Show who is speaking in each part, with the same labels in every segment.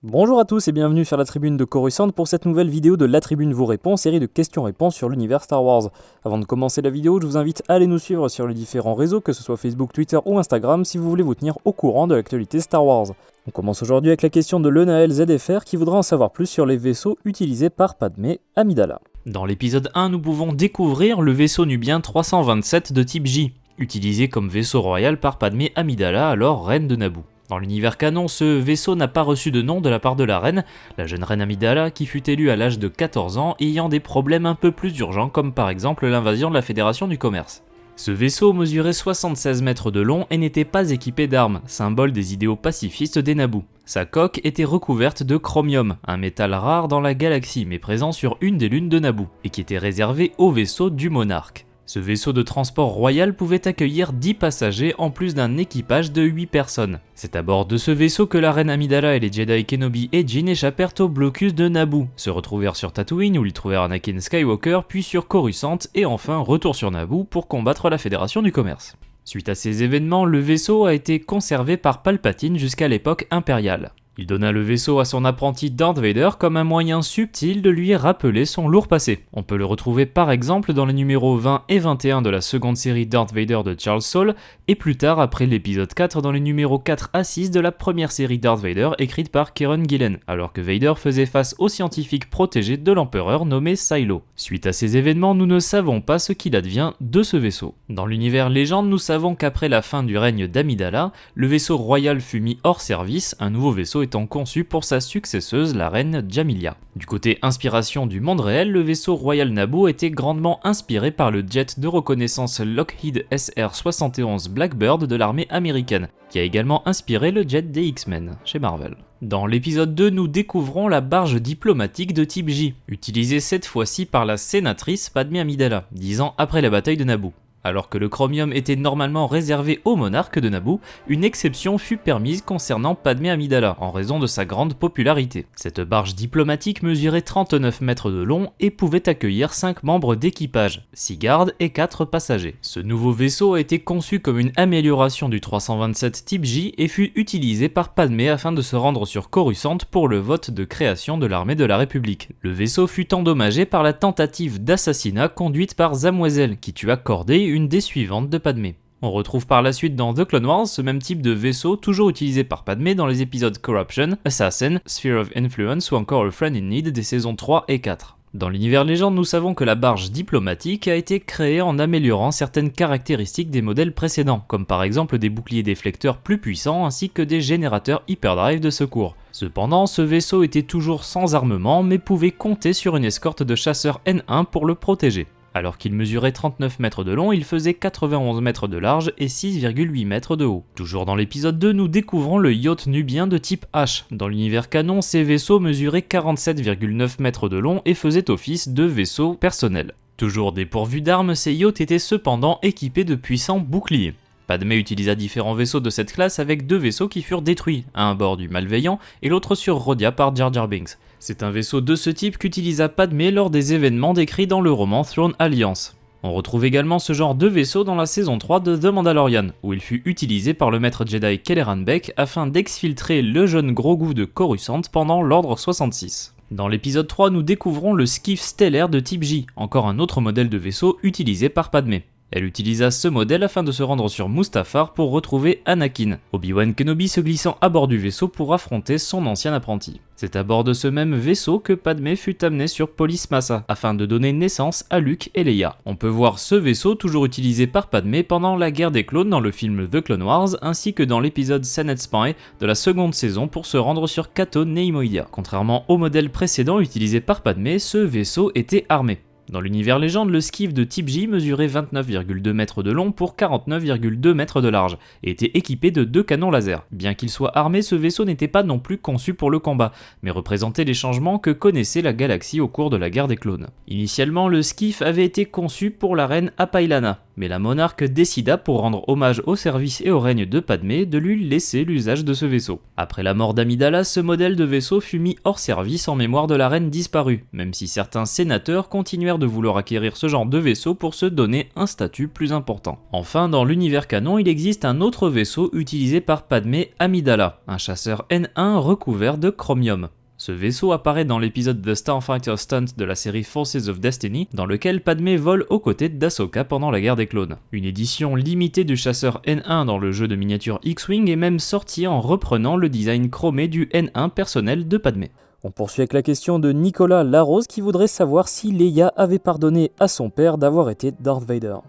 Speaker 1: Bonjour à tous et bienvenue sur la tribune de Coruscant pour cette nouvelle vidéo de La Tribune vous répond, série de questions-réponses sur l'univers Star Wars. Avant de commencer la vidéo, je vous invite à aller nous suivre sur les différents réseaux, que ce soit Facebook, Twitter ou Instagram, si vous voulez vous tenir au courant de l'actualité Star Wars. On commence aujourd'hui avec la question de Lenaël ZFR qui voudra en savoir plus sur les vaisseaux utilisés par Padmé Amidala.
Speaker 2: Dans l'épisode 1, nous pouvons découvrir le vaisseau nubien 327 de type J, utilisé comme vaisseau royal par Padmé Amidala, alors reine de Naboo. Dans l'univers canon, ce vaisseau n'a pas reçu de nom de la part de la reine, la jeune reine Amidala, qui fut élue à l'âge de 14 ans, ayant des problèmes un peu plus urgents comme par exemple l'invasion de la Fédération du Commerce. Ce vaisseau mesurait 76 mètres de long et n'était pas équipé d'armes, symbole des idéaux pacifistes des Naboo. Sa coque était recouverte de chromium, un métal rare dans la galaxie mais présent sur une des lunes de Naboo, et qui était réservé au vaisseau du monarque. Ce vaisseau de transport royal pouvait accueillir 10 passagers en plus d'un équipage de 8 personnes. C'est à bord de ce vaisseau que la reine Amidala et les Jedi Kenobi et Jyn échappèrent au blocus de Naboo, se retrouvèrent sur Tatooine où ils trouvèrent Anakin Skywalker, puis sur Coruscant et enfin retour sur Naboo pour combattre la Fédération du Commerce. Suite à ces événements, le vaisseau a été conservé par Palpatine jusqu'à l'époque impériale. Il donna le vaisseau à son apprenti Darth Vader comme un moyen subtil de lui rappeler son lourd passé. On peut le retrouver par exemple dans les numéros 20 et 21 de la seconde série Darth Vader de Charles Soule, et plus tard après l'épisode 4 dans les numéros 4 à 6 de la première série Darth Vader écrite par Kieron Gillen, alors que Vader faisait face au scientifique protégé de l'empereur nommé Silo. Suite à ces événements, nous ne savons pas ce qu'il advient de ce vaisseau. Dans l'univers légende, nous savons qu'après la fin du règne d'Amidala, le vaisseau royal fut mis hors service, un nouveau vaisseau étant conçu pour sa successeuse, la reine Jamilia. Du côté inspiration du monde réel, le vaisseau royal Naboo était grandement inspiré par le jet de reconnaissance Lockheed SR-71 Blackbird de l'armée américaine, qui a également inspiré le jet des X-Men chez Marvel. Dans l'épisode 2, nous découvrons la barge diplomatique de type J, utilisée cette fois-ci par la sénatrice Padmé Amidala, 10 ans après la bataille de Naboo. Alors que le chromium était normalement réservé au monarque de Naboo, une exception fut permise concernant Padmé Amidala en raison de sa grande popularité. Cette barge diplomatique mesurait 39 mètres de long et pouvait accueillir 5 membres d'équipage, 6 gardes et 4 passagers. Ce nouveau vaisseau a été conçu comme une amélioration du 327 type J et fut utilisé par Padmé afin de se rendre sur Coruscant pour le vote de création de l'armée de la République. Le vaisseau fut endommagé par la tentative d'assassinat conduite par Zamoiselle qui tua Corday, une des suivantes de Padmé. On retrouve par la suite dans The Clone Wars ce même type de vaisseau toujours utilisé par Padmé dans les épisodes Corruption, Assassin, Sphere of Influence ou encore A Friend in Need des saisons 3 et 4. Dans l'univers légende, nous savons que la barge diplomatique a été créée en améliorant certaines caractéristiques des modèles précédents, comme par exemple des boucliers déflecteurs plus puissants ainsi que des générateurs hyperdrive de secours. Cependant, ce vaisseau était toujours sans armement mais pouvait compter sur une escorte de chasseurs N1 pour le protéger. Alors qu'il mesurait 39 mètres de long, il faisait 91 mètres de large et 6,8 mètres de haut. Toujours dans l'épisode 2, nous découvrons le yacht nubien de type H. Dans l'univers canon, ces vaisseaux mesuraient 47,9 mètres de long et faisaient office de vaisseaux personnels. Toujours dépourvus d'armes, ces yachts étaient cependant équipés de puissants boucliers. Padmé utilisa différents vaisseaux de cette classe avec 2 vaisseaux qui furent détruits, un à bord du Malveillant et l'autre sur Rhodia par Jar Jar Binks. C'est un vaisseau de ce type qu'utilisa Padmé lors des événements décrits dans le roman Throne Alliance. On retrouve également ce genre de vaisseau dans la saison 3 de The Mandalorian, où il fut utilisé par le maître Jedi Kelleran Beck afin d'exfiltrer le jeune Grogu de Coruscant pendant l'Ordre 66. Dans l'épisode 3, nous découvrons le skiff stellaire de type J, encore un autre modèle de vaisseau utilisé par Padmé. Elle utilisa ce modèle afin de se rendre sur Mustafar pour retrouver Anakin, Obi-Wan Kenobi se glissant à bord du vaisseau pour affronter son ancien apprenti. C'est à bord de ce même vaisseau que Padmé fut amenée sur Polis Massa, afin de donner naissance à Luke et Leia. On peut voir ce vaisseau toujours utilisé par Padmé pendant la guerre des clones dans le film The Clone Wars, ainsi que dans l'épisode Senate Spy de la seconde saison pour se rendre sur Cato Neimoidia. Contrairement au modèle précédent utilisé par Padmé, ce vaisseau était armé. Dans l'univers légende, le skiff de type J mesurait 29,2 mètres de long pour 49,2 mètres de large et était équipé de 2 canons laser. Bien qu'il soit armé, ce vaisseau n'était pas non plus conçu pour le combat, mais représentait les changements que connaissait la galaxie au cours de la guerre des clones. Initialement, le skiff avait été conçu pour la reine Apailana, Mais la monarque décida, pour rendre hommage au service et au règne de Padmé, de lui laisser l'usage de ce vaisseau. Après la mort d'Amidala, ce modèle de vaisseau fut mis hors service en mémoire de la reine disparue, même si certains sénateurs continuèrent de vouloir acquérir ce genre de vaisseau pour se donner un statut plus important. Enfin, dans l'univers canon, il existe un autre vaisseau utilisé par Padmé Amidala, un chasseur N1 recouvert de chromium. Ce vaisseau apparaît dans l'épisode The Starfighter Stunt de la série Forces of Destiny, dans lequel Padmé vole aux côtés d'Ahsoka pendant la guerre des clones. Une édition limitée du chasseur N1 dans le jeu de miniature X-Wing est même sortie en reprenant le design chromé du N1 personnel de Padmé.
Speaker 1: On poursuit avec la question de Nicolas Larose qui voudrait savoir si Leia avait pardonné à son père d'avoir été Darth Vader.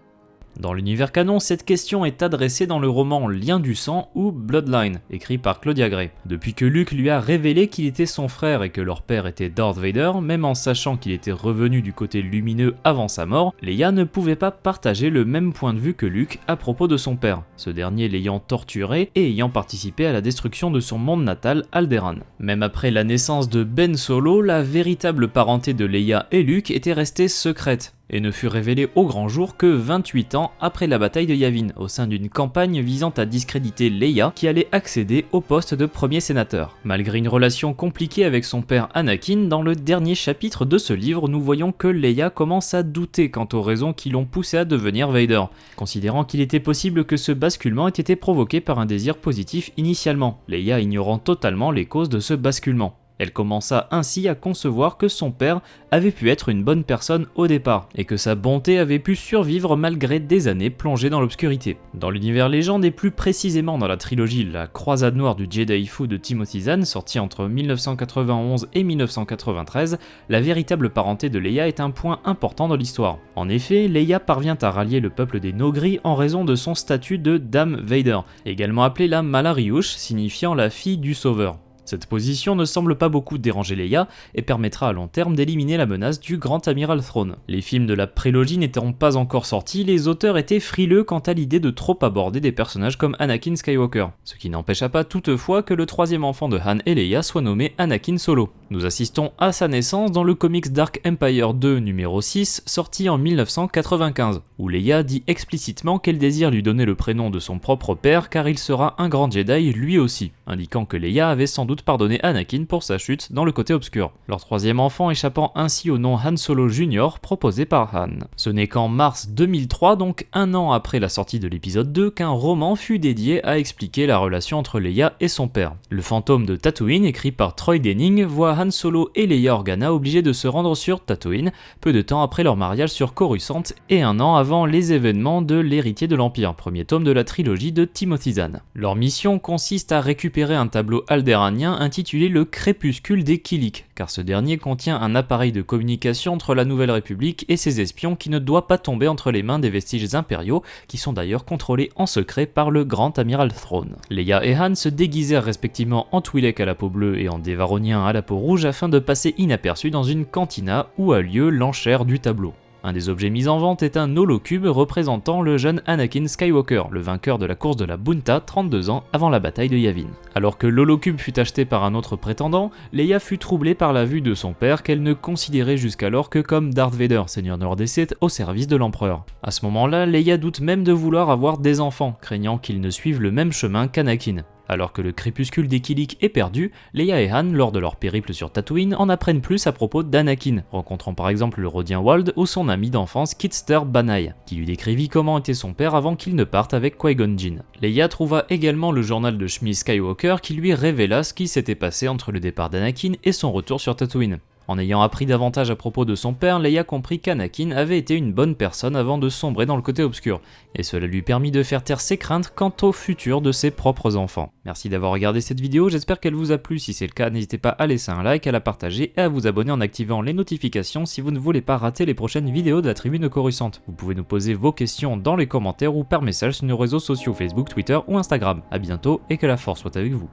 Speaker 2: Dans l'univers canon, cette question est adressée dans le roman Lien du sang ou Bloodline, écrit par Claudia Gray. Depuis que Luke lui a révélé qu'il était son frère et que leur père était Darth Vader, même en sachant qu'il était revenu du côté lumineux avant sa mort, Leia ne pouvait pas partager le même point de vue que Luke à propos de son père, ce dernier l'ayant torturé et ayant participé à la destruction de son monde natal Alderaan. Même après la naissance de Ben Solo, la véritable parenté de Leia et Luke était restée secrète, et ne fut révélé au grand jour que 28 ans après la bataille de Yavin, au sein d'une campagne visant à discréditer Leia qui allait accéder au poste de premier sénateur. Malgré une relation compliquée avec son père Anakin, dans le dernier chapitre de ce livre, nous voyons que Leia commence à douter quant aux raisons qui l'ont poussé à devenir Vader, considérant qu'il était possible que ce basculement ait été provoqué par un désir positif initialement, Leia ignorant totalement les causes de ce basculement. Elle commença ainsi à concevoir que son père avait pu être une bonne personne au départ, et que sa bonté avait pu survivre malgré des années plongées dans l'obscurité. Dans l'univers légende et plus précisément dans la trilogie La Croisade Noire du Jedi Fu de Timothy Zahn, sortie entre 1991 et 1993, la véritable parenté de Leia est un point important dans l'histoire. En effet, Leia parvient à rallier le peuple des Noghri en raison de son statut de Dame Vader, également appelée la Malariouche, signifiant la fille du Sauveur. Cette position ne semble pas beaucoup déranger Leia et permettra à long terme d'éliminer la menace du Grand Amiral Thrawn. Les films de la prélogie n'étant pas encore sortis, les auteurs étaient frileux quant à l'idée de trop aborder des personnages comme Anakin Skywalker, ce qui n'empêcha pas toutefois que le troisième enfant de Han et Leia soit nommé Anakin Solo. Nous assistons à sa naissance dans le comics Dark Empire 2 numéro 6, sorti en 1995, où Leia dit explicitement qu'elle désire lui donner le prénom de son propre père car il sera un grand Jedi lui aussi, indiquant que Leia avait sans doute pardonné Anakin pour sa chute dans le côté obscur, leur troisième enfant échappant ainsi au nom Han Solo Jr. proposé par Han. Ce n'est qu'en mars 2003, donc un an après la sortie de l'épisode 2, qu'un roman fut dédié à expliquer la relation entre Leia et son père. Le fantôme de Tatooine, écrit par Troy Denning, voit Han Solo et Leia Organa obligés de se rendre sur Tatooine, peu de temps après leur mariage sur Coruscant et un an avant les événements de L'Héritier de l'Empire, premier tome de la trilogie de Timothy Zahn. Leur mission consiste à récupérer un tableau aldéranien intitulé Le Crépuscule des Killik, car ce dernier contient un appareil de communication entre la Nouvelle République et ses espions qui ne doit pas tomber entre les mains des vestiges impériaux, qui sont d'ailleurs contrôlés en secret par le Grand Amiral Thrawn. Leia et Han se déguisèrent respectivement en Twi'lek à la peau bleue et en Dévaronien à la peau rouge afin de passer inaperçus dans une cantina où a lieu l'enchère du tableau. Un des objets mis en vente est un holocube représentant le jeune Anakin Skywalker, le vainqueur de la course de la Bunta 32 ans avant la bataille de Yavin. Alors que l'holocube fut acheté par un autre prétendant, Leia fut troublée par la vue de son père qu'elle ne considérait jusqu'alors que comme Darth Vader, seigneur de l'Ordre des Sith, au service de l'empereur. À ce moment-là, Leia doute même de vouloir avoir des enfants, craignant qu'ils ne suivent le même chemin qu'Anakin. Alors que le crépuscule des Killik est perdu, Leia et Han, lors de leur périple sur Tatooine, en apprennent plus à propos d'Anakin, rencontrant par exemple le Rhodien Wald ou son ami d'enfance Kitster Banai, qui lui décrivit comment était son père avant qu'il ne parte avec Qui-Gon Jinn. Leia trouva également le journal de Shmi Skywalker qui lui révéla ce qui s'était passé entre le départ d'Anakin et son retour sur Tatooine. En ayant appris davantage à propos de son père, Leia comprit qu'Anakin avait été une bonne personne avant de sombrer dans le côté obscur, et cela lui permit de faire taire ses craintes quant au futur de ses propres enfants. Merci d'avoir regardé cette vidéo, j'espère qu'elle vous a plu. Si c'est le cas, n'hésitez pas à laisser un like, à la partager et à vous abonner en activant les notifications si vous ne voulez pas rater les prochaines vidéos de la Tribune de Coruscant. Vous pouvez nous poser vos questions dans les commentaires ou par message sur nos réseaux sociaux Facebook, Twitter ou Instagram. A bientôt et que la force soit avec vous.